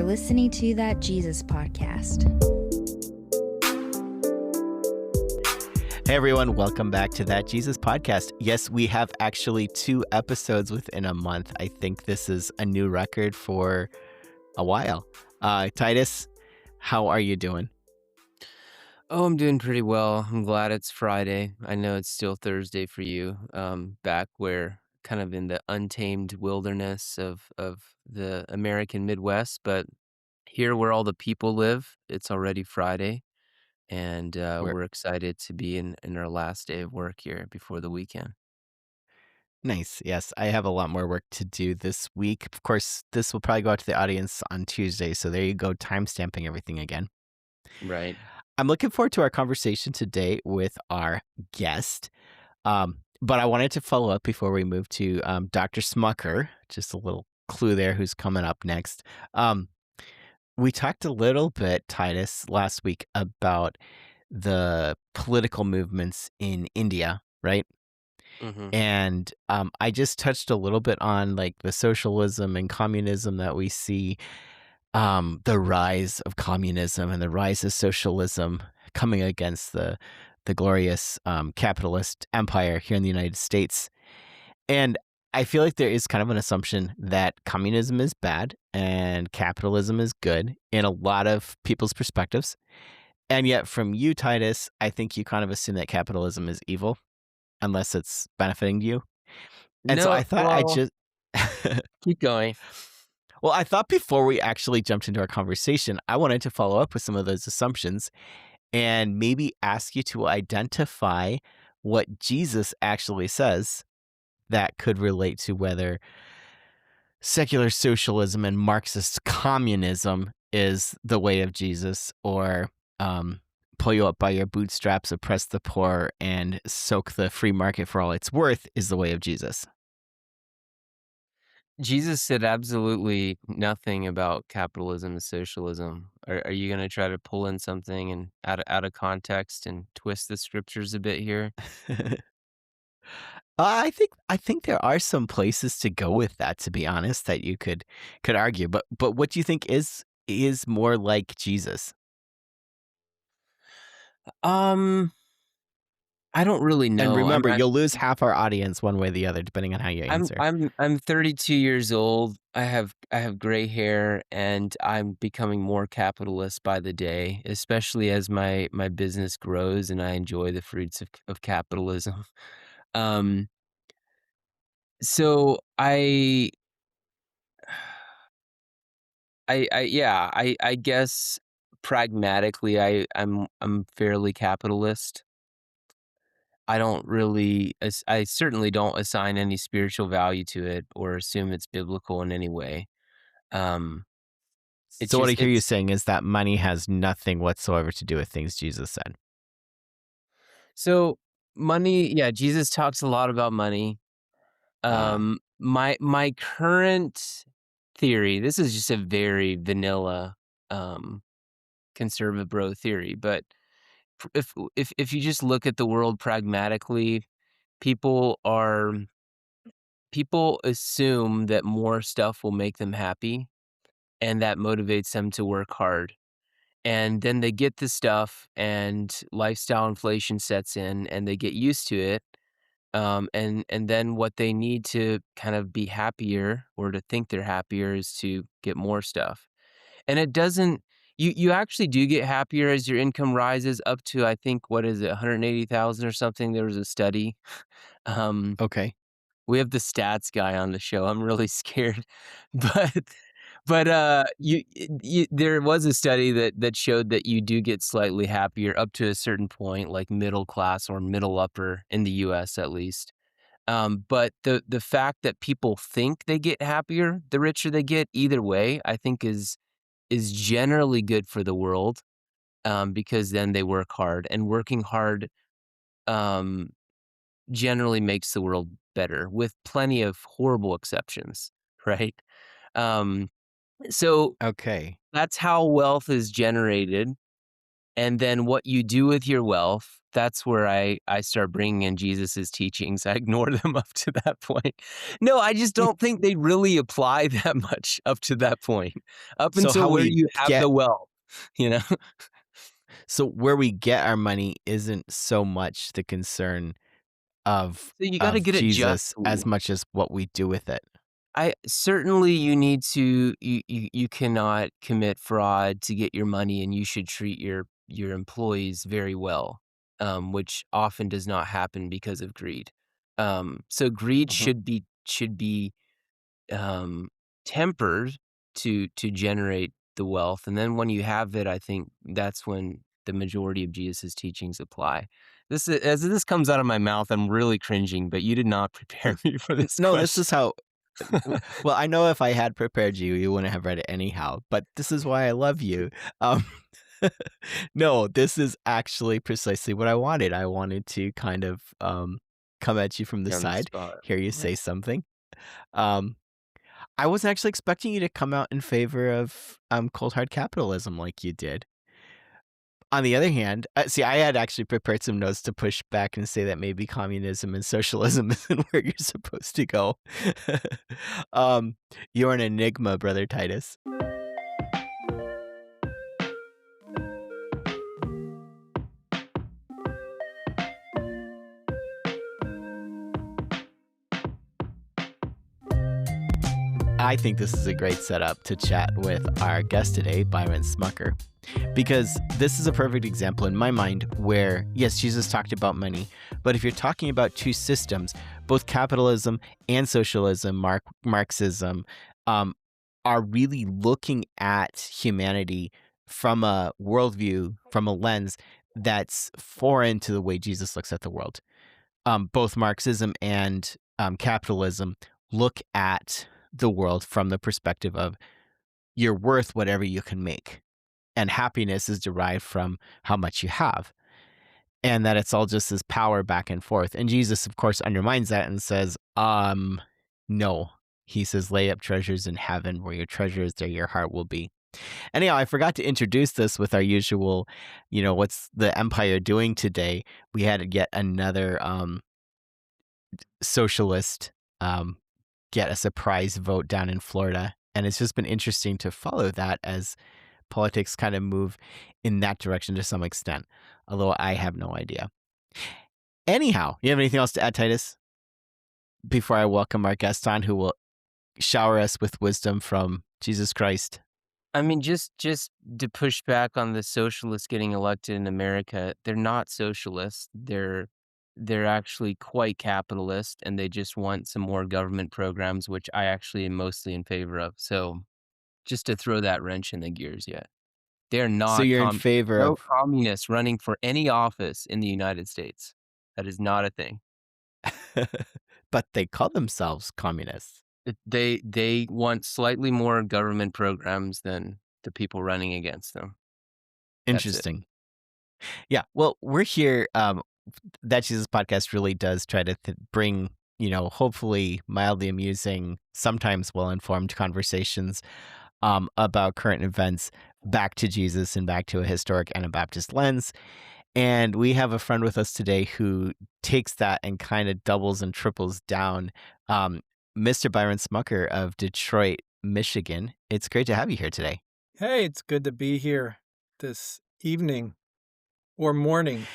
You're listening to That Jesus Podcast. Hey everyone, welcome back to That Jesus Podcast. Yes, we have actually 2 episodes within a month. I think this is a new record for a while. Titus, how are you doing? Oh, I'm doing pretty well. I'm glad it's Friday. I know it's still Thursday for you. Back where kind of in the untamed wilderness of the American Midwest, but here where all the people live, it's already Friday, and We're we're excited to be in our last day of work here before the weekend. nice. Yes, I have a lot more work to do this week. Of course, this will probably go out to the audience on Tuesday, so there you go, timestamping everything again. Right. I'm looking forward to our conversation today with our guest. But I wanted to follow up before we move to Dr. Smucker. Just a little clue there who's coming up next. We talked a little bit, Titus, last week about the political movements in India, right? hmm And I just touched a little bit on like the socialism and communism that we see, the rise of communism and the rise of socialism coming against the glorious capitalist empire here in the United States. And I feel like there is kind of an assumption that communism is bad and capitalism is good in a lot of people's perspectives. And yet, from you, Titus, I think you kind of assume that capitalism is evil unless it's benefiting you. And so No, I thought I well, just. keep going. Well, I thought before we actually jumped into our conversation, I wanted to follow up with some of those assumptions and maybe ask you to identify what Jesus actually says that could relate to whether secular socialism and Marxist communism is the way of Jesus, or pull you up by your bootstraps, oppress the poor, and soak the free market for all it's worth is the way of Jesus. Jesus said absolutely nothing about capitalism and socialism. Are you going to try to pull in something and out of context and twist the scriptures a bit here? I think there are some places to go with that, to be honest, that you could argue. But what do you think is more like Jesus? Um, I don't really And know. remember, you'll lose half our audience one way or the other, depending on how you I'm answer. I'm I'm 32 years old. I have gray hair, and I'm becoming more capitalist by the day, especially as my business grows and I enjoy the fruits of capitalism. Um, so I yeah, I guess pragmatically I'm fairly capitalist. I don't really I certainly don't assign any spiritual value to it or assume it's biblical in any way. Um, it's So what I just hear you it's saying is that money has nothing whatsoever to do with things Jesus said. so money, yeah, Jesus talks a lot about money. Ah, My current theory, this is just a very vanilla um conservative bro theory, but if you just look at the world pragmatically, people are people assume that more stuff will make them happy and that motivates them to work hard. And then they get the stuff and lifestyle inflation sets in and they get used to it. And then what they need to kind of be happier or to think they're happier is to get more stuff. And it doesn't you actually do get happier as your income rises up to, I think, what is it, 180,000 or something. There was a study. Um, okay. we have the stats guy on the show. I'm really scared. But there was a study that showed that you do get slightly happier up to a certain point, like middle class or middle upper in the US at least. But the fact that people think they get happier the richer they get, either way, I think is generally good for the world, because then they work hard, and working hard um, generally makes the world better, with plenty of horrible exceptions, right? Um, so Okay. that's how wealth is generated, and then what you do with your wealth that's where I start bringing in Jesus's teachings. I ignore them up to that point. No, I just don't think they really apply that much up to that point, up So until how where we you have get the wealth, you know? so where we get our money isn't so much the concern of So you gotta get it Jesus as justly. much as what we do with it. I certainly you need to you cannot commit fraud to get your money, and you should treat your employees very well, which often does not happen because of greed. So greed Mhm. should be um, tempered to generate the wealth, and then when you have it, I think that's when the majority of Jesus' teachings apply. As this comes out of my mouth, I'm really cringing, but you did not prepare me for this No, this question. is how well, I know if I had prepared you, you wouldn't have read it anyhow, but this is why I love you. Um, no, this is actually precisely what I wanted. I wanted to kind of, come at you from the On the side, spot. hear you Yeah. say something. Um, I wasn't actually expecting you to come out in favor of, cold hard capitalism like you did. On the other hand, see, I had actually prepared some notes to push back and say that maybe communism and socialism isn't where you're supposed to go. Um, you're an enigma, brother Titus. I think this is a great setup to chat with our guest today, Byran Smucker, because this is a perfect example in my mind where, yes, Jesus talked about money, but if you're talking about two systems, both capitalism and socialism, Marxism, um, are really looking at humanity from a worldview, from a lens that's foreign to the way Jesus looks at the world. Both Marxism and capitalism look at the world from the perspective of you're worth whatever you can make, and happiness is derived from how much you have, and that it's all just this power back and forth. And Jesus, of course, undermines that and says, no. He says, lay up treasures in heaven where your treasure is, there your heart will be. Anyhow, I forgot to introduce this with our usual, what's the empire doing today? We had yet another socialist um, get a surprise vote down in Florida. And it's just been interesting to follow that as politics kind of move in that direction to some extent, although I have no idea. Anyhow, you have anything else to add, Titus, before I welcome our guest on who will shower us with wisdom from Jesus Christ? I mean, just to push back on the socialists getting elected in America, they're not socialists. They're actually quite capitalist, and they just want some more government programs, which I actually am mostly in favor of. So just to throw that wrench in the gears, yeah. They're So not you're in favor no of, communists running for any office in the United States. That is not a thing. but they call themselves communists. They want slightly more government programs than the people running against them. That's it. Interesting. Yeah. Well, we're here. That Jesus podcast really does try to bring, hopefully mildly amusing, sometimes well informed conversations about current events back to Jesus and back to a historic Anabaptist lens. And we have a friend with us today who takes that and kind of doubles and triples down. Mr. Byran Smucker of Detroit, Michigan. It's great to have you here today. Hey, it's good to be here this evening or morning.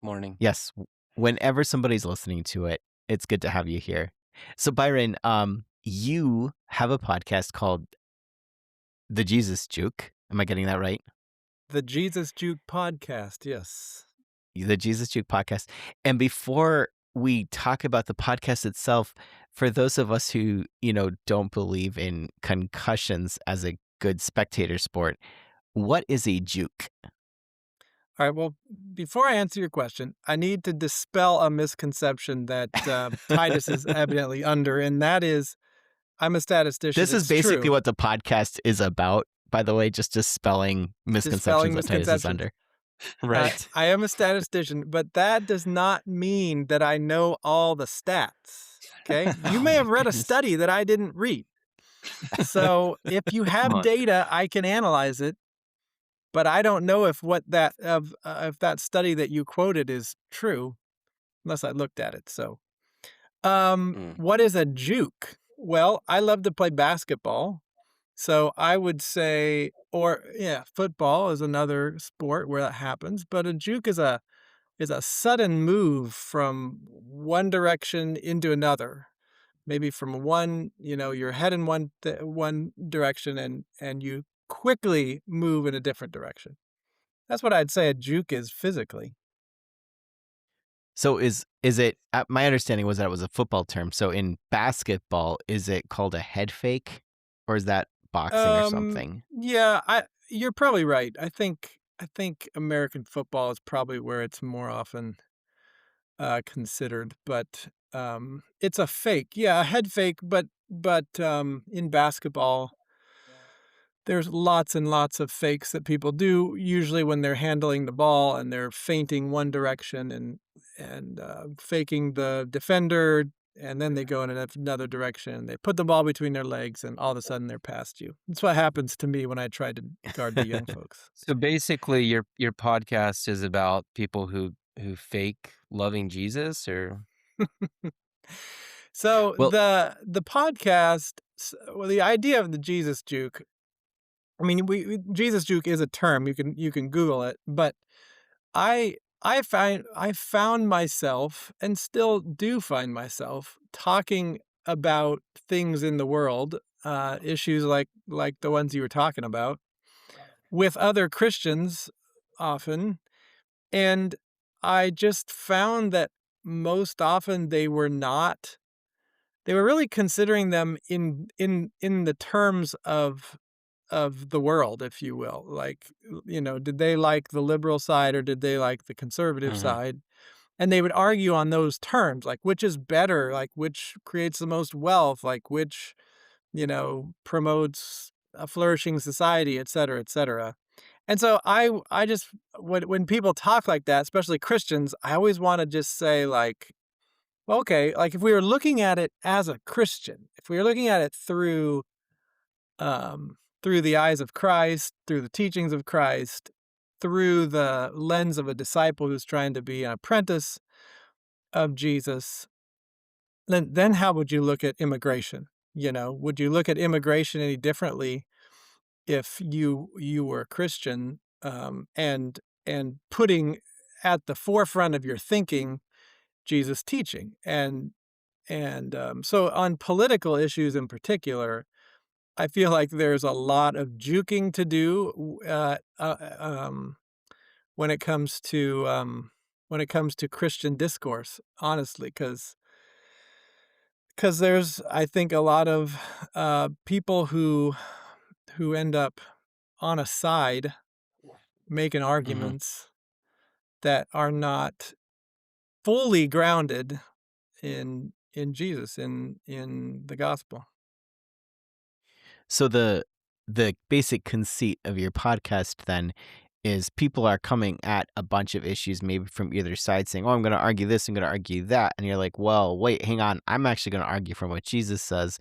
Morning. Yes, whenever somebody's listening to it, it's good to have you here. So, Byran, you have a podcast called The Jesus Juke. Am I getting that right? The Jesus Juke podcast, yes. The Jesus Juke podcast. And before we talk about the podcast itself, for those of us who, don't believe in concussions as a good spectator sport, what is a juke? All right, well, before I answer your question, I need to dispel a misconception that Titus is evidently under, and that is I'm a statistician. This is It's basically true. what the podcast is about, by the way, just dispelling misconceptions that Titus is under. Right. I am a statistician, but that does not mean that I know all the stats, okay? You Oh may have my read a goodness. study that I didn't read. So if you Come have on. data, I can analyze it. but I don't know if if that study that you quoted is true unless I looked at it. So, Mm. what is a juke? Well, I love to play basketball, so I would say, or yeah, football is another sport where that happens. But a juke is a sudden move from one direction into another. Maybe from one, you're heading one direction and you quickly move in a different direction. That's what I'd say a juke is physically. So is it my understanding was that it was a football term. So in basketball, is it called a head fake or is that boxing or something? Yeah, you're probably right. I think American football is probably where it's more often considered, but it's a fake. Yeah, a head fake, but in basketball there's lots and lots of fakes that people do, usually when they're handling the ball and they're feinting one direction and faking the defender, and then they go in another direction. They put the ball between their legs, and all of a sudden they're past you. That's what happens to me when I try to guard the young folks. So basically, your podcast is about people who fake loving Jesus, or So Well, the podcast, well, the idea of the Jesus juke. I mean, Jesus juke is a term. You can Google it, but I found myself and still do find myself talking about things in the world, issues like the ones you were talking about, with other Christians often, and I just found that most often they were really considering them in the terms of the world, if you will. Like, did they like the liberal side or did they like the conservative Mhm. side? And they would argue on those terms, like which is better, like which creates the most wealth, like which, promotes a flourishing society, et cetera, et cetera. And so I just when people talk like that, especially Christians, I always want to just say like, well, okay, like if we were looking at it as a Christian, if we were looking at it through the eyes of Christ, through the teachings of Christ, through the lens of a disciple who's trying to be an apprentice of Jesus, then how would you look at immigration? Would you look at immigration any differently if you were a Christian, and putting at the forefront of your thinking Jesus' teaching? And so on political issues in particular, I feel like there's a lot of juking to do, when it comes to Christian discourse, honestly, because there's, I think, a lot of people who end up on a side making Mhm. arguments that are not fully grounded in Jesus, in the gospel. so the basic conceit of your podcast then is people are coming at a bunch of issues maybe from either side saying, "Oh, I'm going to argue this, I'm going to argue that." And you're like, "Well, wait, hang on. I'm actually going to argue from what Jesus says."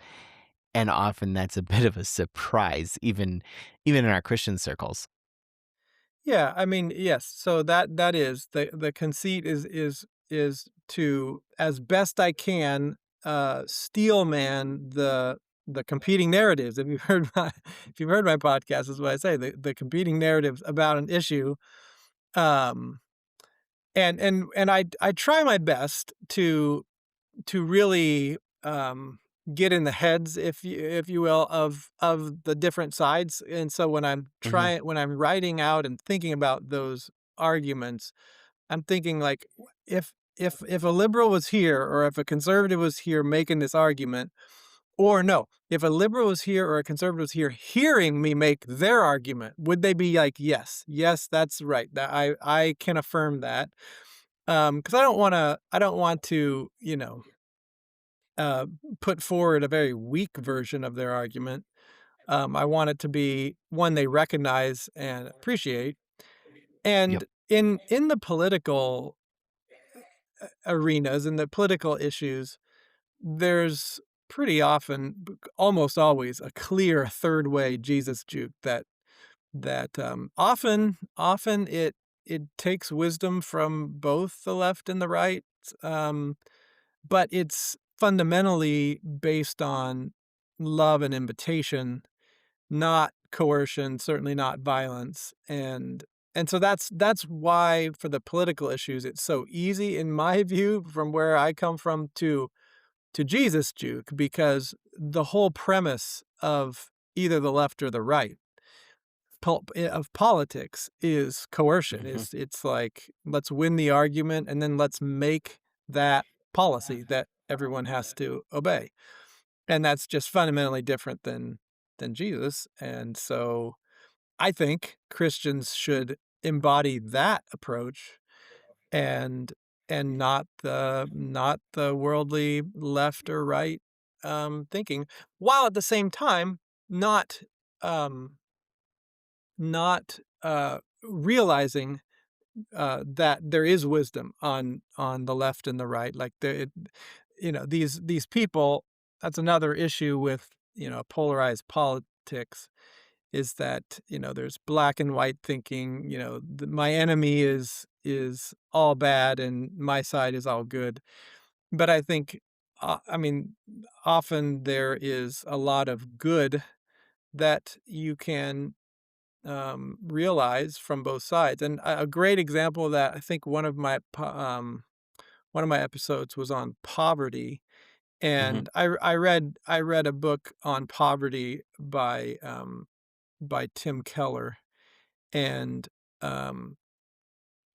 And often that's a bit of a surprise even in our Christian circles. Yeah, I mean, yes. So that is the conceit is to, as best I can, steel man the competing narratives. If you've heard my if you've heard my podcast, is what I say, the competing narratives about an issue. Um and I try my best to really get in the heads, if you will, of the different sides. And so Mhm. when I'm writing out and thinking about those arguments, I'm thinking like, if a liberal was here or if a conservative was here making this argument, or no, if a liberal was here or a conservative was here hearing me make their argument, would they be like, yes, yes, that's right, that I can affirm that. Because I don't want to, uh, put forward a very weak version of their argument. I want it to be one they recognize and appreciate. Yep. And in the political arenas, in the political issues, there's pretty often, almost always, a clear third way Jesus juke that often it takes wisdom from both the left and the right, um, but it's fundamentally based on love and invitation, not coercion, certainly not violence, and so that's why for the political issues it's so easy in my view from where I come from to Jesus juke because the whole premise of either the left or the right of politics is coercion. Hmm. It's like let's win the argument and then let's make that policy that everyone has to obey. And that's just fundamentally different than Jesus. And so I think Christians should embody that approach and not the worldly left or right thinking, while at the same time not um, not realizing that there is wisdom on the left and the right. Like these people. That's another issue with polarized politics is that there's black and white thinking. My enemy is all bad and my side is all good. But I think, I mean, often there is a lot of good that you can realize from both sides. And a great example of that, I think one of my episodes was on poverty, Hmm. and I read a book on poverty by Tim Keller, and um,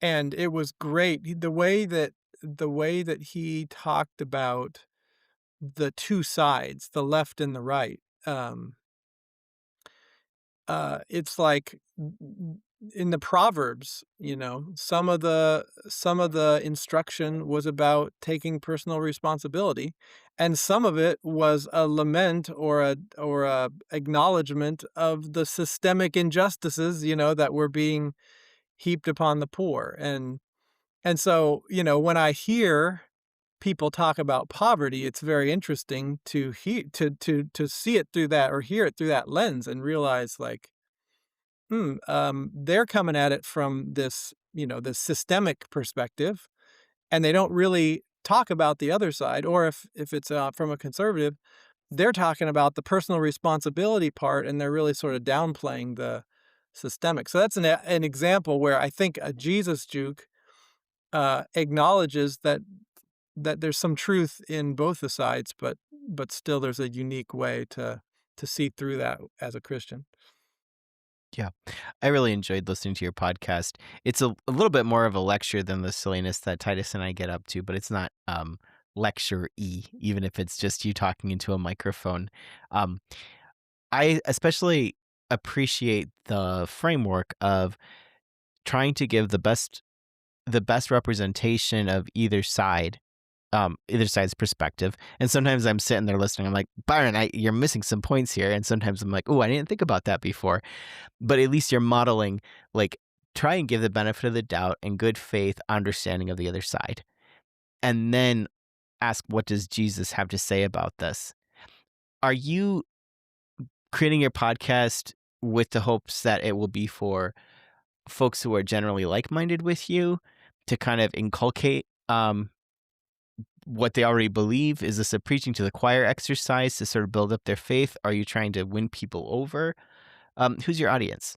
and it was great. The way that he talked about the two sides, the left and the right. It's like in the Proverbs, some of the instruction was about taking personal responsibility, and some of it was a lament or a acknowledgement of the systemic injustices, that were being heaped upon the poor. And so, when I hear people talk about poverty, it's very interesting to see it through that or hear it through that lens and realize like, they're coming at it from this systemic perspective, and they don't really talk about the other side. Or if it's from a conservative, they're talking about the personal responsibility part, and they're really sort of downplaying the systemic. So that's an example where I think a Jesus juke acknowledges that there's some truth in both the sides, but still there's a unique way to see through that as a Christian. Yeah. I really enjoyed listening to your podcast. It's a little bit more of a lecture than the silliness that Titus and I get up to, but it's not lecture-y, even if it's just you talking into a microphone. Um, I especially appreciate the framework of trying to give the best representation of either side's perspective. And sometimes I'm sitting there listening. I'm like, Byron, you're missing some points here. And sometimes I'm like, oh, I didn't think about that before. But at least you're modeling, like, try and give the benefit of the doubt and good faith understanding of the other side. And then ask, what does Jesus have to say about this? Are you creating your podcast with the hopes that it will be for folks who are generally like-minded with you to kind of inculcate what they already believe? Is this a preaching to the choir exercise to sort of build up their faith? Are you trying to win people over? Who's your audience?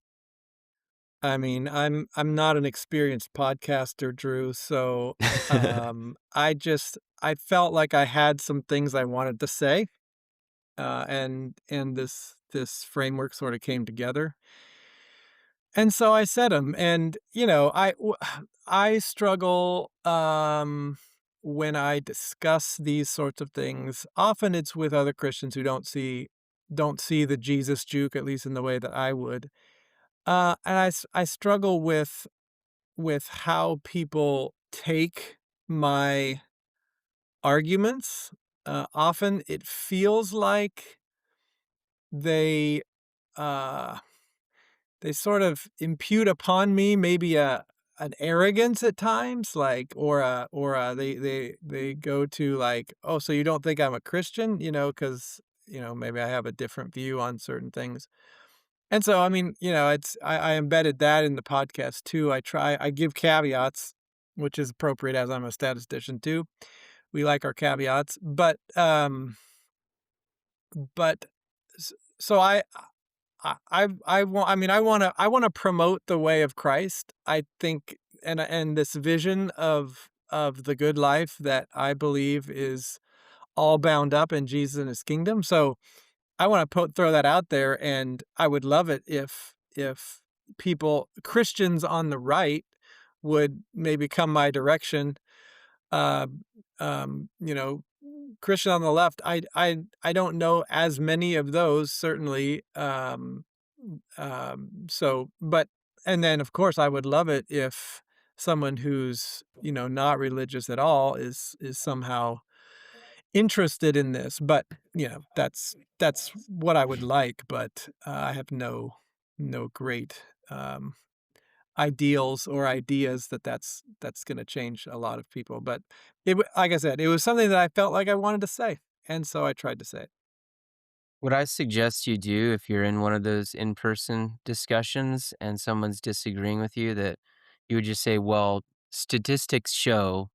I mean, I'm not an experienced podcaster, Drew, so I felt like I had some things I wanted to say, and this framework sort of came together. And so I said them, and I struggle when I discuss these sorts of things. Often it's with other Christians who don't see the Jesus juke, at least in the way that I would. And I struggle with how people take my arguments. Often it feels like they uh, they sort of impute upon me maybe an arrogance at times, like or they go to like, oh, so you don't think I'm a Christian, because maybe I have a different view on certain things. And so, I mean, I embedded that in the podcast too. I give caveats, which is appropriate as I'm a statistician too. We like our caveats, but s- so I want. I mean, I want to promote the way of Christ. I think, and this vision of the good life that I believe is all bound up in Jesus and His kingdom. So I want to throw that out there, and I would love it if people, Christians on the right, would maybe come my direction. Uh, you know, Christian on the left, I don't know as many of those certainly. But and then of course I would love it if someone who's not religious at all is somehow interested in this, but, that's what I would like, but, I have no great, ideals or ideas that's gonna change a lot of people, but like I said, it was something that I felt like I wanted to say, and so I tried to say it. What I suggest you do if you're in one of those in-person discussions and someone's disagreeing with you, that you would just say, "Well, statistics show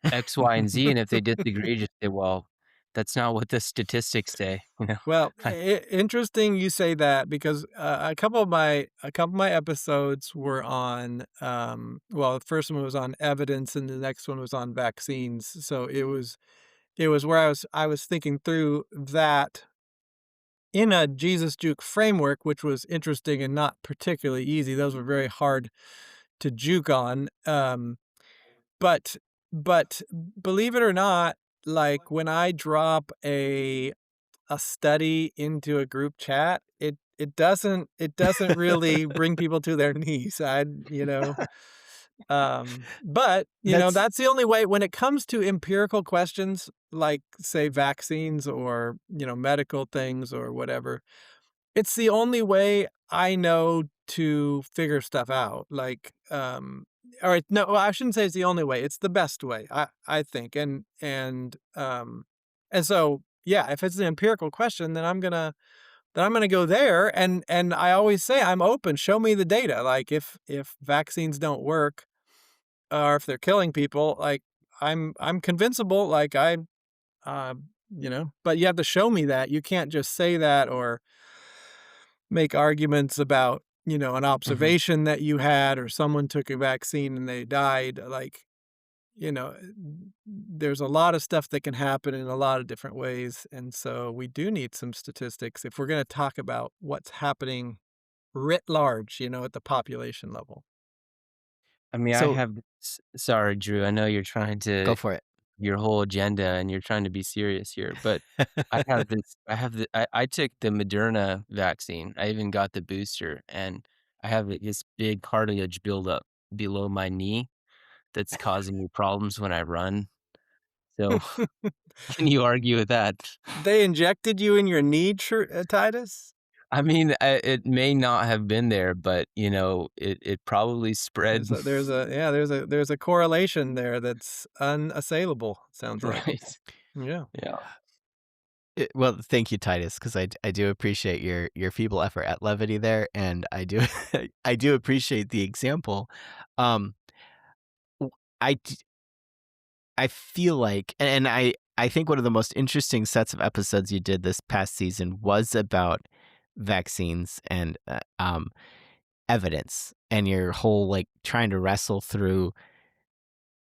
X, Y, and Z," and if they disagree, just say, "Well, that's not what the statistics say," you know? Well, I interesting you say that because a couple of my episodes were on well, the first one was on evidence and the next one was on vaccines. So it was where I was thinking through that in a Jesus juke framework, which was interesting and not particularly easy. Those were very hard to juke on. But but believe it or not, like when I drop a study into a group chat, it doesn't really bring people to their knees. But That's that's the only way when it comes to empirical questions like say vaccines or medical things or whatever. It's the only way I know to figure stuff out. Like, or no, well, I shouldn't say it's the only way. It's the best way, I think. And so, yeah, if it's an empirical question, then I'm gonna go there. And I always say I'm open. Show me the data. Like, if vaccines don't work or if they're killing people, like I'm convincible. Like uh, but you have to show me that. You can't just say that or make arguments about, an Mhm. observation that you had or someone took a vaccine and they died. Like, there's a lot of stuff that can happen in a lot of different ways. And so we do need some statistics if we're going to talk about what's happening writ large, at the population level. I mean, I So have sorry, Drew, I know you're trying go to for it. your whole agenda and you're trying to be serious here, but I took the Moderna vaccine. I even got the booster, and I have this big cartilage buildup below my knee that's causing me problems when I run. So, can you argue with that? They injected you in your knee, Titus? I mean, it may not have been there, but, it probably spread. There's a correlation there that's unassailable, sounds like. Right. Yeah. Yeah. Well, thank you, Titus, because I do appreciate your feeble effort at levity there, and I do I do appreciate the example. Um, w- I d- I feel like, and I think one of the most interesting sets of episodes you did this past season was about vaccines and evidence, and your whole like trying to wrestle through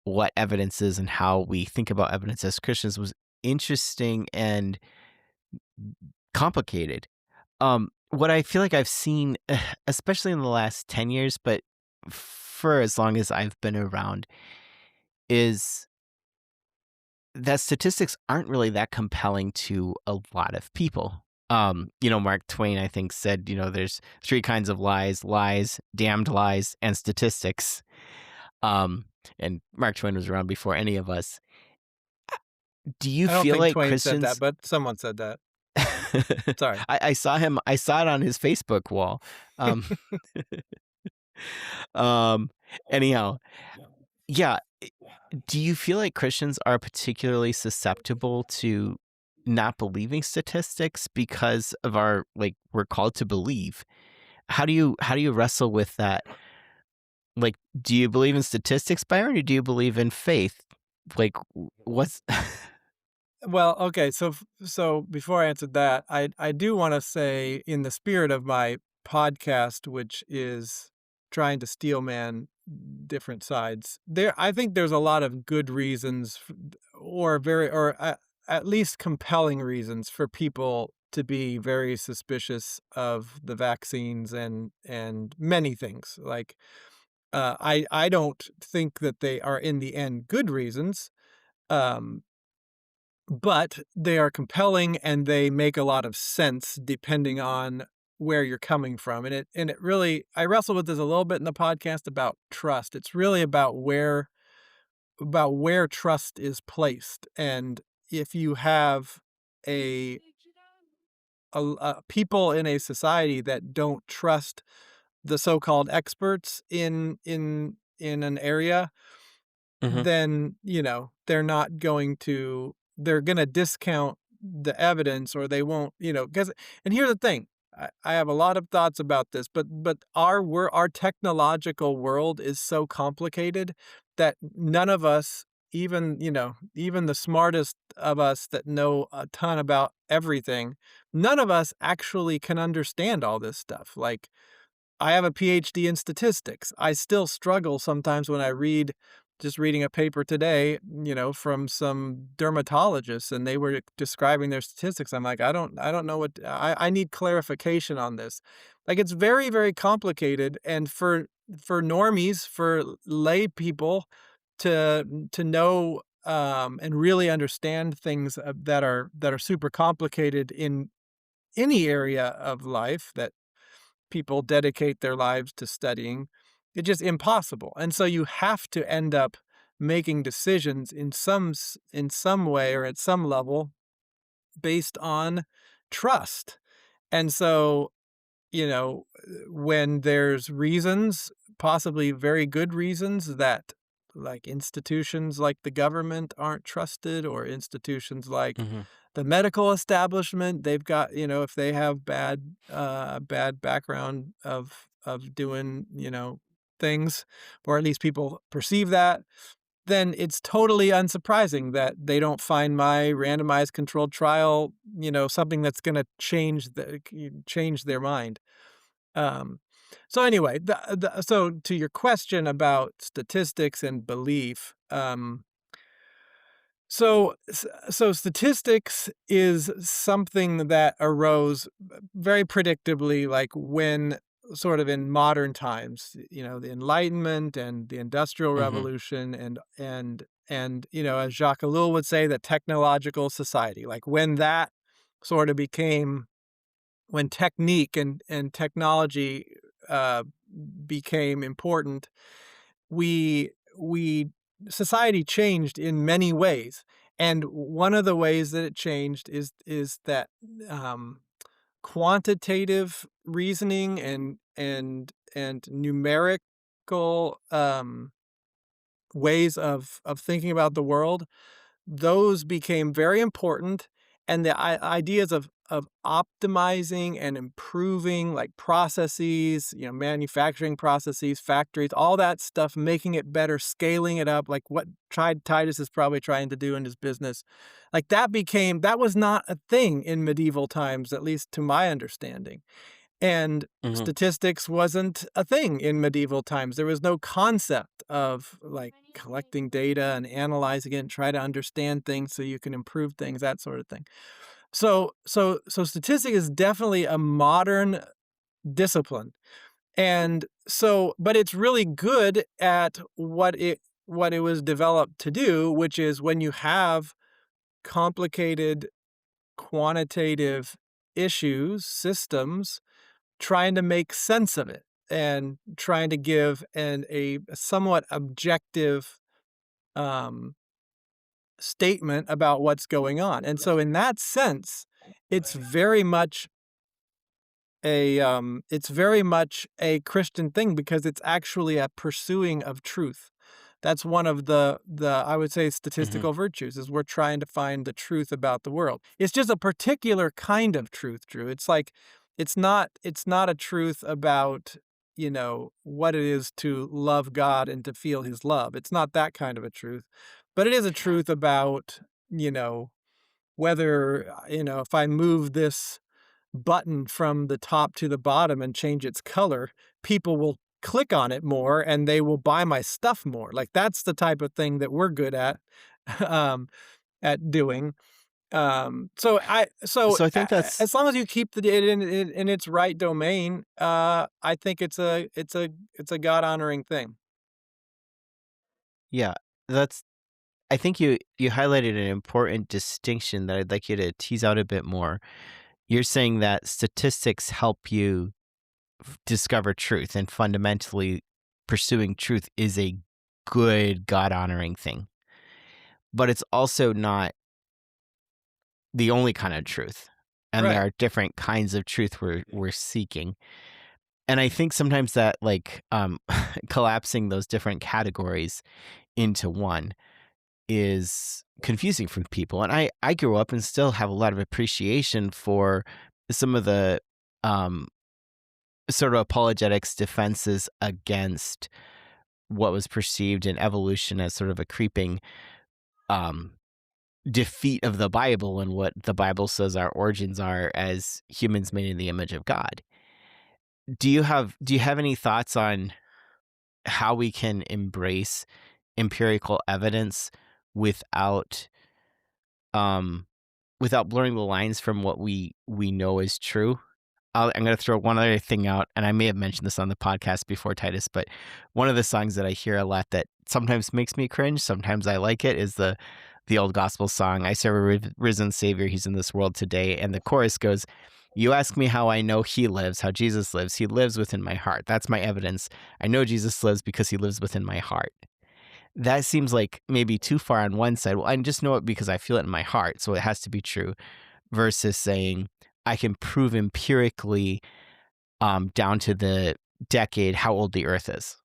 what evidence is and how we think about evidence as Christians was interesting and complicated. What I feel like I've seen, especially in the last 10 years, but for as long as I've been around, is that statistics aren't really that compelling to a lot of people. Mark Twain, I think, said, there's three kinds of lies, damned lies, and statistics. Um, and Mark Twain was around before any of us. Do you I don't feel think like Twain said that, Christians but someone said that. Sorry. I saw it on his Facebook wall. Um, um, anyhow, yeah. Do you feel like Christians are particularly susceptible to not believing statistics because of our, like, we're called to believe. How do you wrestle with that? Like, do you believe in statistics, Byron, or do you believe in faith? Like, what's Well, okay, so before I answer that, I do wanna say in the spirit of my podcast, which is trying to steel man different sides, I think there's a lot of good reasons or at least compelling reasons for people to be very suspicious of the vaccines and many things. Like, I don't think that they are in the end good reasons, um, but they are compelling and they make a lot of sense depending on where you're coming from. And it really, I wrestle with this a little bit in the podcast about trust. It's really about where trust is placed. And if you have a people in a society that don't trust the so-called experts in an area, Mhm. then, they're gonna discount the evidence, or they won't, 'cause and here's the thing, I have a lot of thoughts about this, but our technological world is so complicated that none of us, even the smartest of us that know a ton about everything, none of us actually can understand all this stuff. Like, I have a PhD in statistics. I still struggle sometimes when I reading a paper today, from some dermatologists, and they were describing their statistics. I'm like, I don't know I need clarification on this. Like, it's very, very complicated. And for normies, for lay people to know, and really understand things that are super complicated in any area of life that people dedicate their lives to studying, it's just impossible. And so you have to end up making decisions in some way or at some level based on trust. And so, when there's reasons, possibly very good reasons, that like institutions like the government aren't trusted, or institutions like Mhm. the medical establishment, they've got, if they have bad background of doing, things, or at least people perceive that, then it's totally unsurprising that they don't find my randomized controlled trial, something that's gonna change their mind. Um, so anyway, so to your question about statistics and belief, so statistics is something that arose very predictably, like when sort of in modern times, the Enlightenment and the Industrial Mhm. Revolution and as Jacques Ellul would say, the technological society, like when that sort of became when technique and technology uh, became important, we society changed in many ways, and one of the ways that it changed is that um, quantitative reasoning and numerical ways of thinking about the world, those became very important. And the ideas of optimizing and improving, like, processes, manufacturing processes, factories, all that stuff, making it better, scaling it up, like what Titus is probably trying to do in his business, like that was not a thing in medieval times, at least to my understanding. And Mhm. statistics wasn't a thing in medieval times. There was no concept of, like, collecting data and analyzing it and try to understand things so you can improve things, that sort of thing. So statistics is definitely a modern discipline. And so, but it's really good at what it was developed to do, which is when you have complicated quantitative issues, systems, trying to make sense of it and trying to give a somewhat objective um, statement about what's going on. And so, in that sense, it's very much it's very much a Christian thing, because it's actually a pursuing of truth. That's one of the I would say Hmm. statistical virtues is we're trying to find the truth about the world. It's just a particular kind of truth, Drew. It's like it's not a truth about, what it is to love God and to feel his love. It's not that kind of a truth. But it is a truth about, you know, whether, if I move this button from the top to the bottom and change its color, people will click on it more and they will buy my stuff more. Like that's the type of thing that we're good um, at doing. So I think that's As long as you keep it in its right domain, I think it's a God honoring thing. yeah, that's I think you highlighted an important distinction that I'd like you to tease out a bit more. You're saying that statistics help you discover truth, and fundamentally pursuing truth is a good God honoring thing. But it's also not the only kind of truth. And there Right. are different kinds of truth we're seeking. And I think sometimes that collapsing those different categories into one is confusing for people. And I grew up and still have a lot of appreciation for some of the um, sort of apologetics defenses against what was perceived in evolution as sort of a creeping um, defeat of the Bible and what the Bible says our origins are as humans made in the image of God. Do you have any thoughts on how we can embrace empirical evidence without um without blurring the lines from what we know is true? I'm going to throw one other thing out, and I may have mentioned this on the podcast before, Titus, but one of the songs that I hear a lot that sometimes makes me cringe, sometimes I like it, is the old gospel song, I serve a risen Savior, he's in this world today. And the chorus goes, you ask me how I know he lives, how Jesus lives. He lives within my heart. That's my evidence. I know Jesus lives because he lives within my heart. That seems like maybe too far on one side. Well, I just know it because I feel it in my heart, so it has to be true, versus saying I can prove empirically down to the decade how old the Earth is.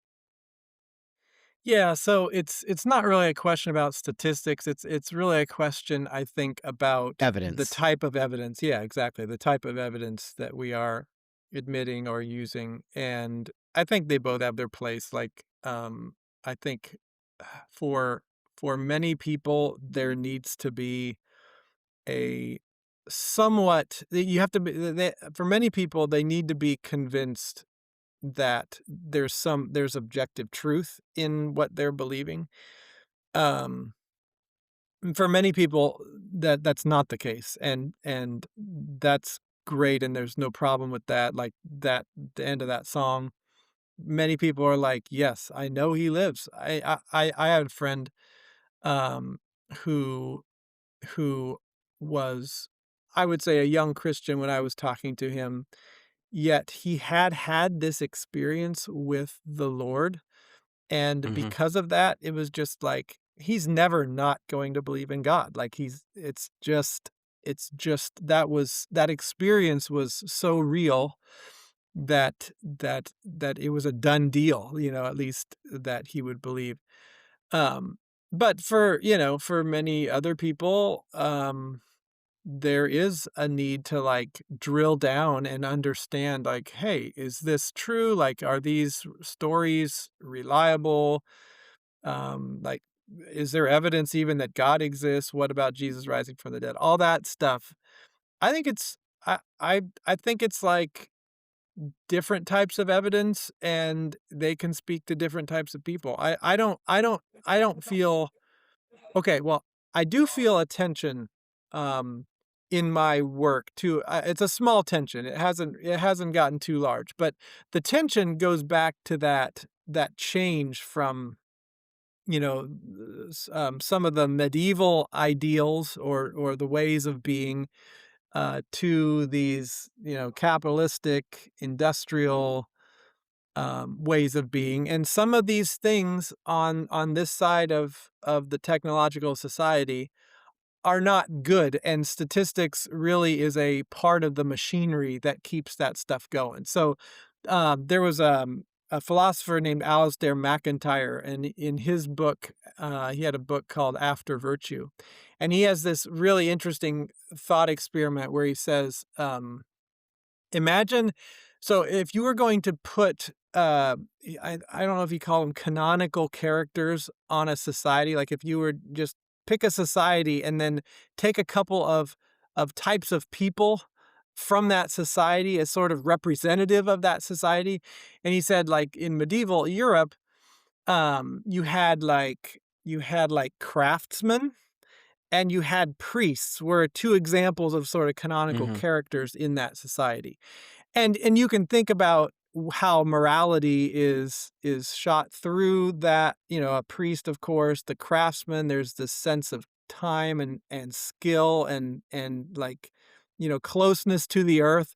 Yeah, so it's not really a question about statistics. It's really a question, I think, about the Evidence. type of evidence. Yeah, exactly. The type of evidence that we are admitting or using. And I think they both have their place. Like, I think for for many people, there needs to be a somewhat you have to be for many people, they need to be convinced that there's objective truth in what they're believing. Um, for many people, that's not the case, and that's great, and there's no problem with that. Like that, the end of that song, many people are like, "Yes, I know he lives." I had a friend, um, who who was, I would say, a young Christian when I was talking to him. Yet he had had this experience with the Lord, and Hmm. because of that, it was just like, he's never not going to believe in God. Like, it's just that experience was so real that it was a done deal, at least that he would believe. Um, but for many other people, there is a need to like drill down and understand like, hey, is this true? Like, are these stories reliable? Like, is there evidence even that God exists? What about Jesus rising from the dead? All that stuff. I think it's I think it's like different types of evidence, and they can speak to different types of people. I don't feel okay, well, I do feel a tension, in my work too. It's a small tension. It hasn't gotten too large, but the tension goes back to that change from, some of the medieval ideals or the ways of being, to these, capitalistic, industrial, ways of being, and some of these things on this side of the technological society are not good, and statistics really is a part of the machinery that keeps that stuff going. So, there was, a philosopher named Alasdair MacIntyre, and in his book, he had a book called After Virtue, and he has this really interesting thought experiment where he says, imagine, so if you were going to put, I don't know if you call them canonical characters on a society, like if you were just pick a society and then take a couple of types of people from that society as sort of representative of that society. And he said, like in medieval Europe, you had like craftsmen and you had priests were two examples of sort of canonical Mhm. characters in that society. And you can think about how morality is shot through that, a priest, of course, the craftsman, there's this sense of time and skill and like, closeness to the earth.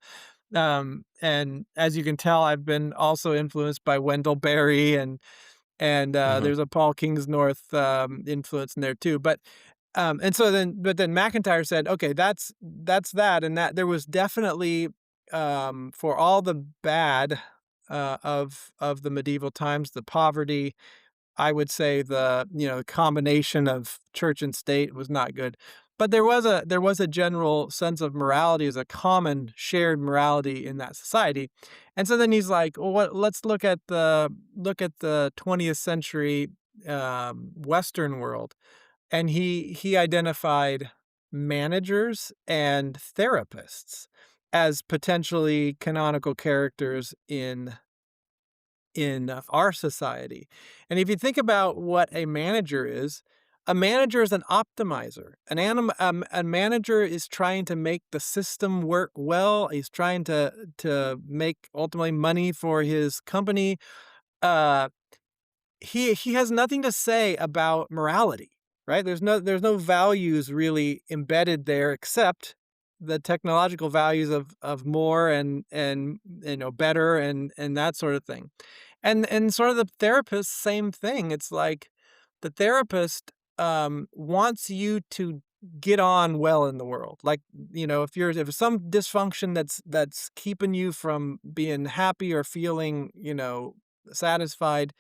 And as you can tell, I've been also influenced by Wendell Berry and Mhm. there's a Paul Kingsnorth influence in there too. But then McIntyre said, okay, that's that, and that there was definitely for all the bad of the medieval times, the poverty, I would say the combination of church and state was not good. But there was a general sense of morality as a common shared morality in that society. And so then he's like, well, let's look at the 20th century Western world. And he identified managers and therapists as potentially canonical characters in our society. And if you think about what a manager is an optimizer. A manager is trying to make the system work well. He's trying to make ultimately money for his company. Uh, he has nothing to say about morality, right? There's no values really embedded there except the technological values of more and better and that sort of thing. And sort of the therapist, same thing. It's like the therapist wants you to get on well in the world. Like, if some dysfunction that's keeping you from being happy or feeling, satisfied,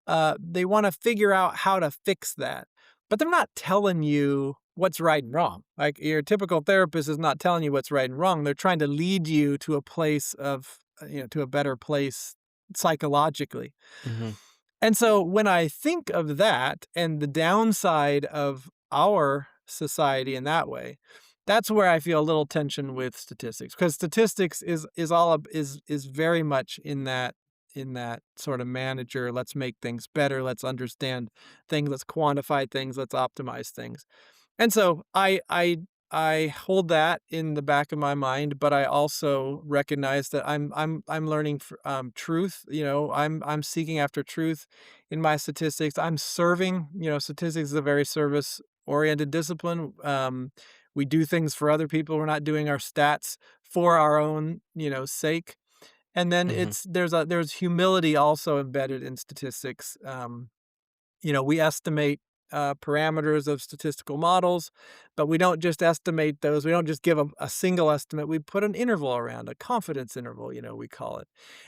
they want to figure out how to fix that. But they're not telling you what's right and wrong. Like your typical therapist is not telling you what's right and wrong. They're trying to lead you to a place to a better place psychologically. Mhm. And so when I think of that and the downside of our society in that way, that's where I feel a little tension with statistics, because statistics is very much in that sort of manager. Let's make things better. Let's understand things. Let's quantify things. Let's optimize things. And so I hold that in the back of my mind, but I also recognize that I'm learning truth. I'm seeking after truth in my statistics. I'm serving. Statistics is a very service oriented discipline. We do things for other people. We're not doing our stats for our own sake. And then Mhm. there's humility also embedded in statistics. We estimate parameters of statistical models, but we don't just estimate those. We don't just give a single estimate. We put an interval around, a confidence interval, we call it.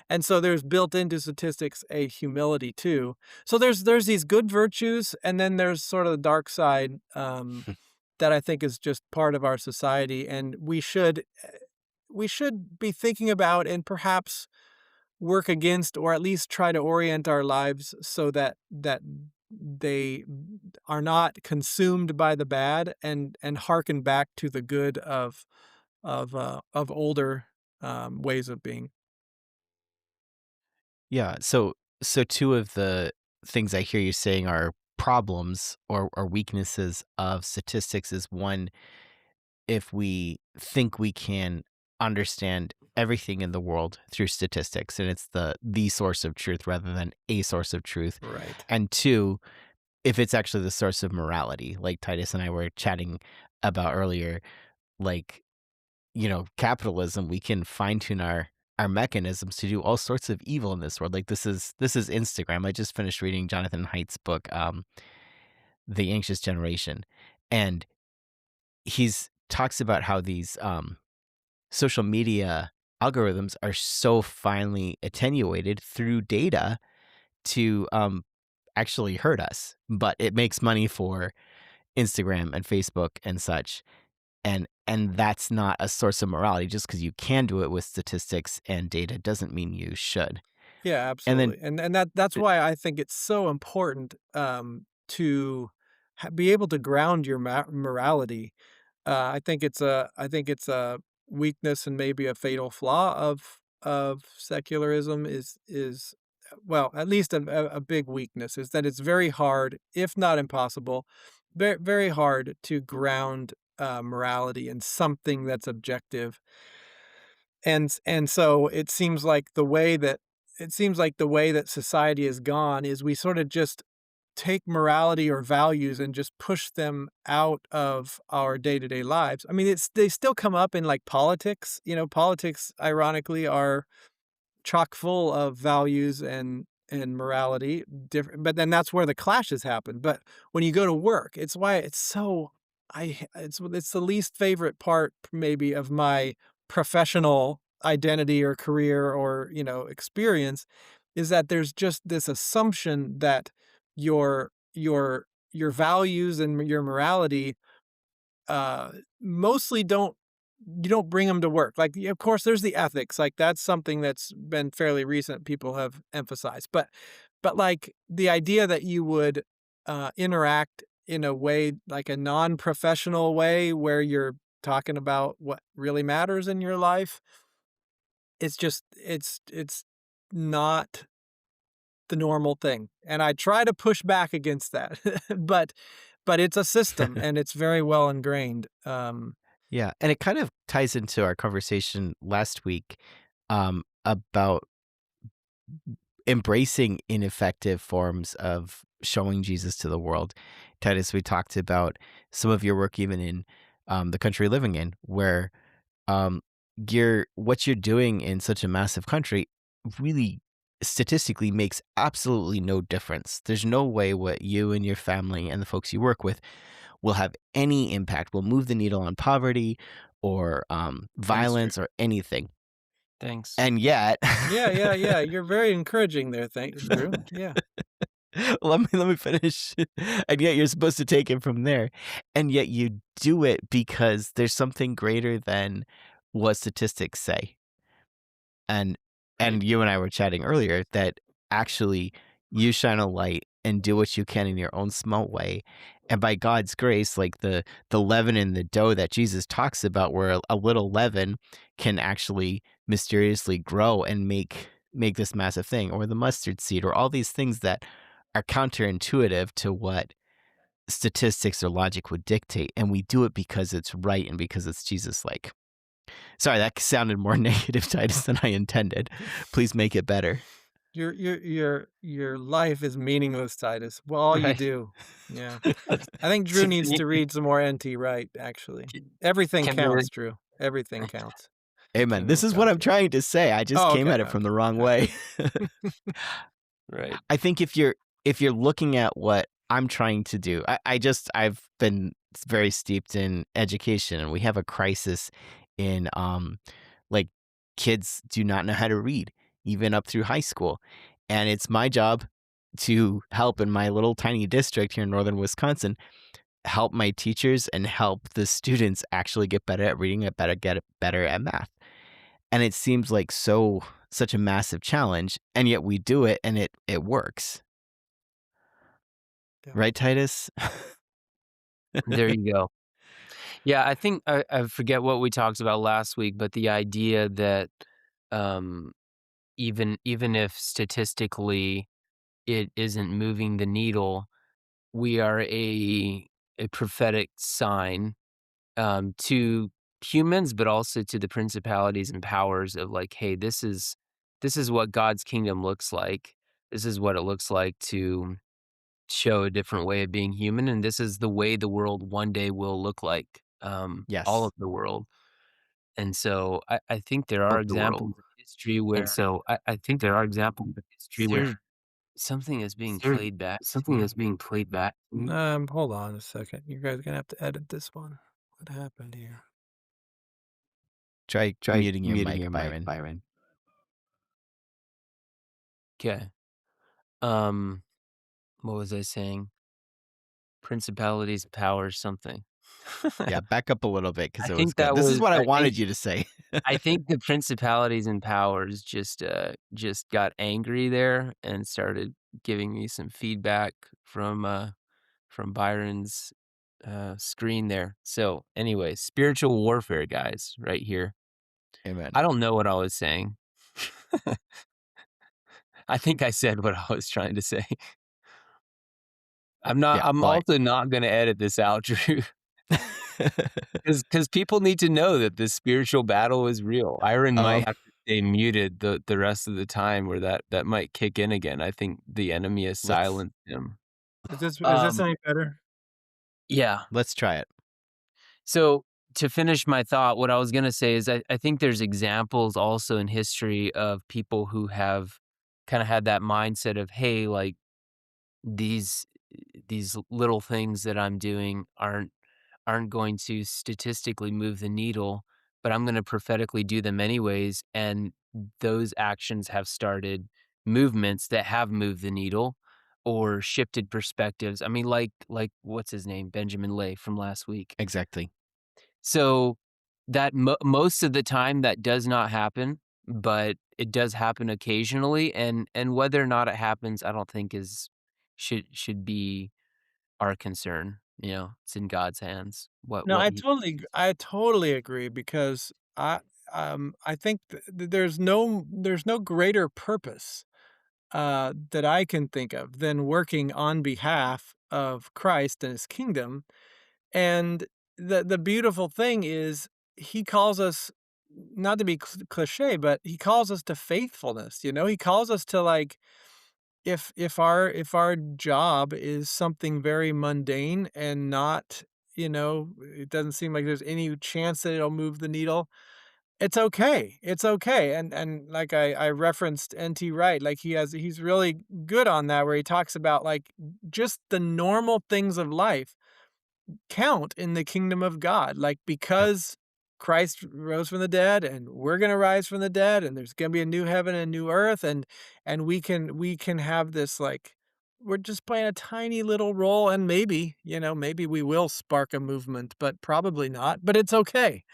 And so there's built into statistics a humility too. So there's these good virtues, and then there's sort of the dark side that I think is just part of our society, and we should be thinking about and perhaps work against, or at least try to orient our lives so that they are not consumed by the bad and hearken back to the good of older ways of being. Yeah. So two of the things I hear you saying are problems or weaknesses of statistics is one, if we think we can understand everything in the world through statistics and it's the source of truth rather than a source of truth. Right. And two, if it's actually the source of morality, like Titus and I were chatting about earlier, like, capitalism, we can fine tune our mechanisms to do all sorts of evil in this world. Like this is Instagram. I just finished reading Jonathan Haidt's book, The Anxious Generation. And he's talks about how these social media algorithms are so finely attenuated through data to actually hurt us, but it makes money for Instagram and Facebook and such. And that's not a source of morality. Just because you can do it with statistics and data doesn't mean you should. Yeah, And then absolutely, and that's why I think it's so important, to be able to ground your morality. I think it's a weakness and maybe a fatal flaw of secularism is well, at least a big weakness is that it's very hard, if not impossible, very hard to ground morality in something that's objective. And so it seems like the way that society has gone is we sort of just take morality or values and just push them out of our day-to-day lives. I mean, they still come up in like politics. Politics ironically are chock full of values and morality, different, but then that's where the clashes happen. But when you go to work, it's why it's so it's the least favorite part maybe of my professional identity or career or, experience, is that there's just this assumption that your values and your morality mostly don't bring them to work. Like, yeah, of course, there's the ethics. Like, that's something that's been fairly recent. People have emphasized, but like the idea that you would interact in a way, like a non-professional way, where you're talking about what really matters in your life, it's not the normal thing. And I try to push back against that, but it's a system and it's very well ingrained. yeah, and it kind of ties into our conversation last week about embracing ineffective forms of showing Jesus to the world. Titus, we talked about some of your work even in the country you're living in, where um, what you're doing in such a massive country really statistically makes absolutely no difference. There's no way what you and your family and the folks you work with will have any impact, will move the needle on poverty or Thanks, Drew. violence or anything. Thanks. And yet, Yeah. You're very encouraging there, Drew. Yeah. let me finish. And yet you're supposed to take it from there. And yet you do it because there's something greater than what statistics say. And Right. you and I were chatting earlier that actually you shine a light and do what you can in your own small way. And by God's grace, like the leaven in the dough that Jesus talks about, where a little leaven can actually mysteriously grow and make this massive thing, or the mustard seed, or all these things that are counterintuitive to what statistics or logic would dictate. And we do it because it's right and because it's Jesus like. Sorry, that sounded more negative, Titus, than I intended. Please make it better. Your life is meaningless, Titus. Well, all you Right. do. Yeah. I think Drew needs to read some more N.T. Wright, actually. Everything Can there, counts, Drew. Everything counts. The Amen. This kingdom is what counts, I'm yeah. trying to say. I just Oh, came okay, at it from the okay, wrong okay. way. right. I think if you're looking at what I'm trying to do, I've been very steeped in education, and we have a crisis in like kids do not know how to read, even up through high school. And it's my job to help in my little tiny district here in northern Wisconsin, help my teachers and help the students actually get better at reading, get better at math. And it seems like such a massive challenge, and yet we do it and it works. Yeah. Right, Titus? There you go. Yeah, I think I forget what we talked about last week, but the idea that um, even if statistically it isn't moving the needle, we are a prophetic sign to humans, but also to the principalities and powers of like, hey, this is what God's kingdom looks like. This is what it looks like to show a different way of being human, and this is the way the world one day will look like. All Yes. of the world. And so I think there are Of the world. examples in history where I think there are examples in history where something is being played back. Something is being played back. Hold on a second. You guys are gonna have to edit this one. What happened here? Try Try muting your muting mic, your mic, Byron. Byron. Okay. What was I saying? Principalities, powers, something. Yeah, back up a little bit because I it was think good. that This is was what I I think wanted you to say. I think the principalities and powers just got angry there and started giving me some feedback from Byron's screen there. So anyway, spiritual warfare, guys, right here. Amen. I don't know what I was saying. I think I said what I was trying to say. Yeah, I'm well, also not gonna edit this out, Drew, because people need to know that this spiritual battle is real. Byron might um, have to stay muted the rest of the time, or that might kick in again. I think the enemy has let's silenced him. Is this Um, any better? yeah. let's try it. So to finish my thought, what I was gonna say is I think there's examples also in history of people who have kind of had that mindset of, hey, like these these little things that I'm doing aren't going to statistically move the needle, but I'm going to prophetically do them anyways. And those actions have started movements that have moved the needle or shifted perspectives. I mean, like what's his name, Benjamin Lay from last week. Exactly. So that most of the time that does not happen, but it does happen occasionally. And whether or not it happens, I don't think is should be our concern. You know, it's in God's hands. No, What he I totally agree because I think there's no greater purpose that I can think of than working on behalf of Christ and his kingdom. And the beautiful thing is he calls us, not to be cliche, but he calls us to faithfulness, you know? He calls us to, like, if our job is something very mundane and not, it doesn't seem like there's any chance that it'll move the needle, it's okay. It's okay. And like I referenced NT Wright, like he's really good on that, where he talks about, like, just the normal things of life count in the kingdom of God. Like, Yep. because Christ rose from the dead and we're going to rise from the dead and there's going to be a new heaven and a new earth, and we can have this, like, we're just playing a tiny little role, and maybe we will spark a movement, but probably not. But it's okay.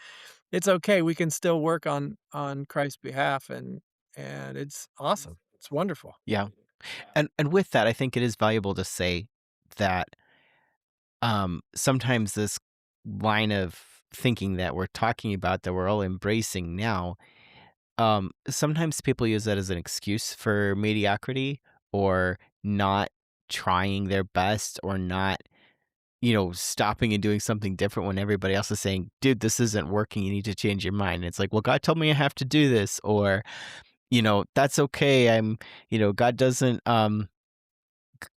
It's okay. We can still work on Christ's behalf, and it's awesome. It's wonderful. Yeah. And with that, I think it is valuable to say that sometimes this line of thinking that we're talking about that we're all embracing now, sometimes people use that as an excuse for mediocrity or not trying their best or not, stopping and doing something different when everybody else is saying, dude, this isn't working. You need to change your mind. And it's like, well, God told me I have to do this, or, that's okay. God doesn't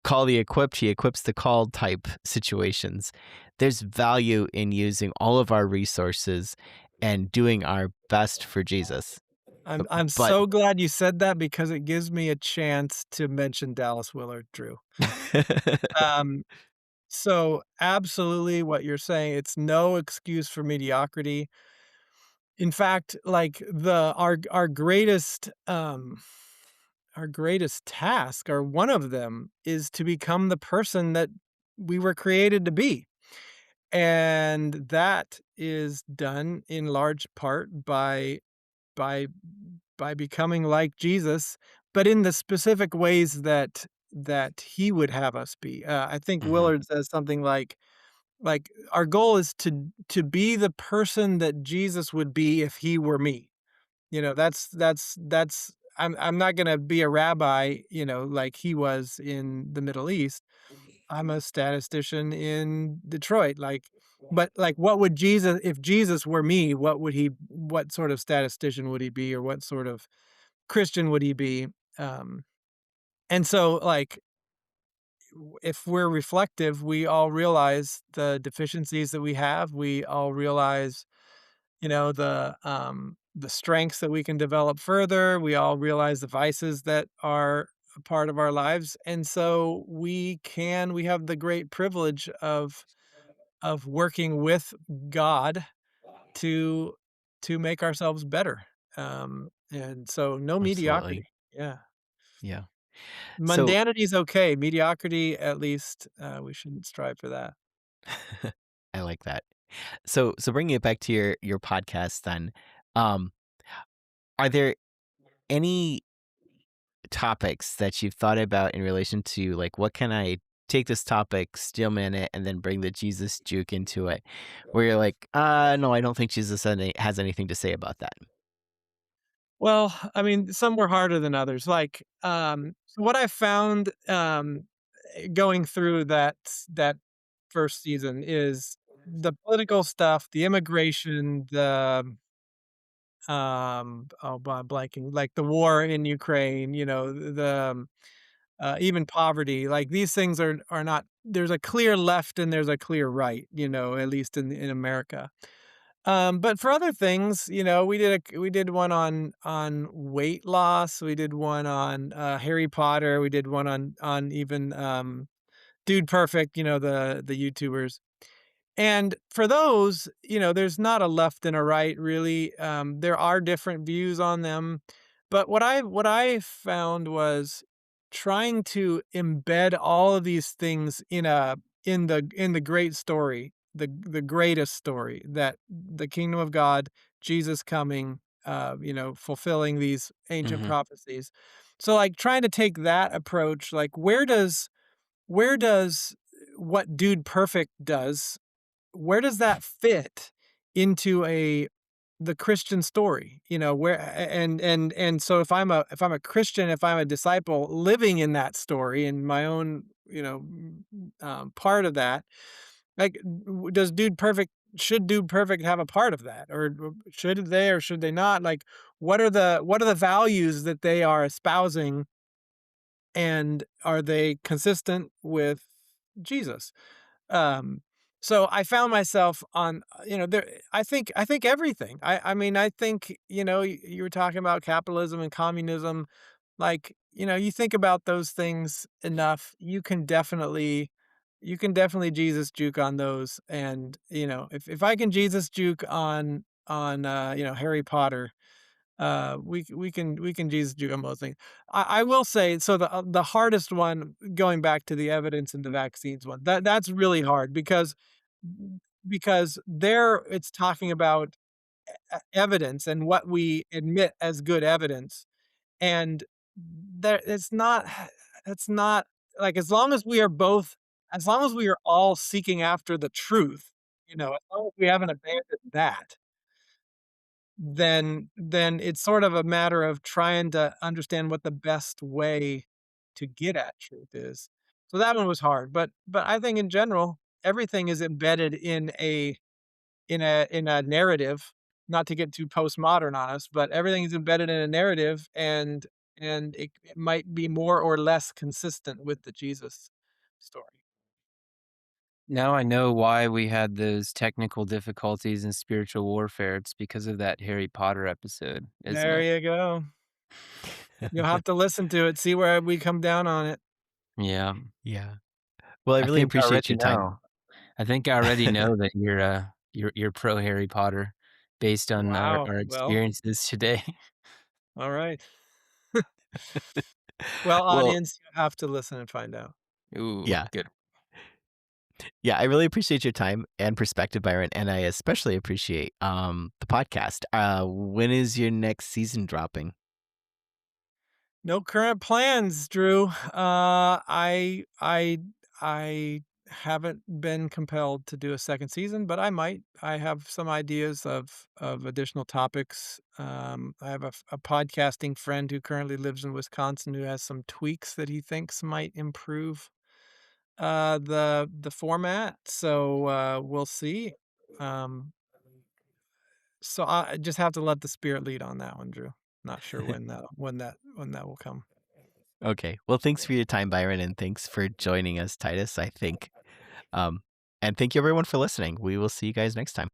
call the equipped, he equips the called type situations. There's value in using all of our resources and doing our best for Jesus. I'm But so glad you said that because it gives me a chance to mention Dallas Willard, Drew. Um, so absolutely what you're saying, it's no excuse for mediocrity. In fact, like, our greatest task, or one of them, is to become the person that we were created to be. And that is done in large part by by becoming like Jesus, but in the specific ways that he would have us be. I think Mhm. Willard says something like our goal is to be the person that Jesus would be if he were me. That's I'm not gonna be a rabbi, like he was in the Middle East. I'm a statistician in Detroit. But, like, what would Jesus if Jesus were me, what sort of statistician would he be, or what sort of Christian would he be? Um, and so, like, if we're reflective, we all realize the deficiencies that we have. We all realize, the strengths that we can develop further. We all realize the vices that are a part of our lives. And so we have the great privilege of working with God to to make ourselves better. And so no Absolutely. mediocrity. Yeah. Yeah. So Mundanity is okay. Mediocrity, at least, we shouldn't strive for that. I like that. So bringing it back to your podcast then, um, are there any topics that you've thought about in relation to, like, what can I take this topic, steelman it, and then bring the Jesus juke into it, where you're like, no, I don't think Jesus has anything to say about that. Well, I mean, some were harder than others. Like, so what I found, going through that first season is the political stuff, the immigration, I'm blanking, like the war in Ukraine, even poverty, like these things are not. There's a clear left and there's a clear right, at least in America. But for other things, we did one on weight loss. We did one on Harry Potter. We did one on even Dude Perfect. The YouTubers. And for those, there's not a left and a right really. There are different views on them, but what I found was trying to embed all of these things in the great story, the greatest story, that the kingdom of God, Jesus coming, fulfilling these ancient Mhm. prophecies. So like trying to take that approach, like where does what Dude Perfect does, where does that fit into the Christian story? Where and so if I'm a Christian, if I'm a disciple living in that story in my own, part of that, like does Dude Perfect should Dude Perfect have a part of that, or should they not? Like what are the values that they are espousing, and are they consistent with Jesus? Um, so I found myself on, there. I think everything. I mean, I think, you were talking about capitalism and communism. Like, you think about those things enough, you can definitely Jesus juke on those. And if I can Jesus juke on Harry Potter, we can Jesus juke on most things. I will say, so the hardest one, going back to the evidence and the vaccines one, that's really hard because there it's talking about evidence and what we admit as good evidence, and there it's not it's not like, as long as we are all seeking after the truth, as long as we haven't abandoned that, then it's sort of a matter of trying to understand what the best way to get at truth is. So that one was hard, but I think in general, everything is embedded in a narrative, not to get too postmodern on us, but everything is embedded in a narrative, and it might be more or less consistent with the Jesus story. Now I know why we had those technical difficulties in spiritual warfare. It's because of that Harry Potter episode, isn't There it? you go. You'll have to listen to it, see where we come down on it. Yeah. Yeah. Well, I I really think I appreciate already your time. know. I think I already know that you're pro Harry Potter based on our, Wow. our Well, experiences today. all right. Well, Well, audience, you have to listen and find out. Ooh, yeah. good. Yeah, I really appreciate your time and perspective, Byron, and I especially appreciate the podcast. When is your next season dropping? No current plans, Drew. I haven't been compelled to do a second season, but I might. I have some ideas of additional topics. I have a podcasting friend who currently lives in Wisconsin who has some tweaks that he thinks might improve the format. So we'll see. Um, so I just have to let the spirit lead on that one, Drew. Not sure when that will come. Okay. Well, thanks for your time, Byron, and thanks for joining us, Titus, I think. Um, and thank you everyone for listening. We will see you guys next time.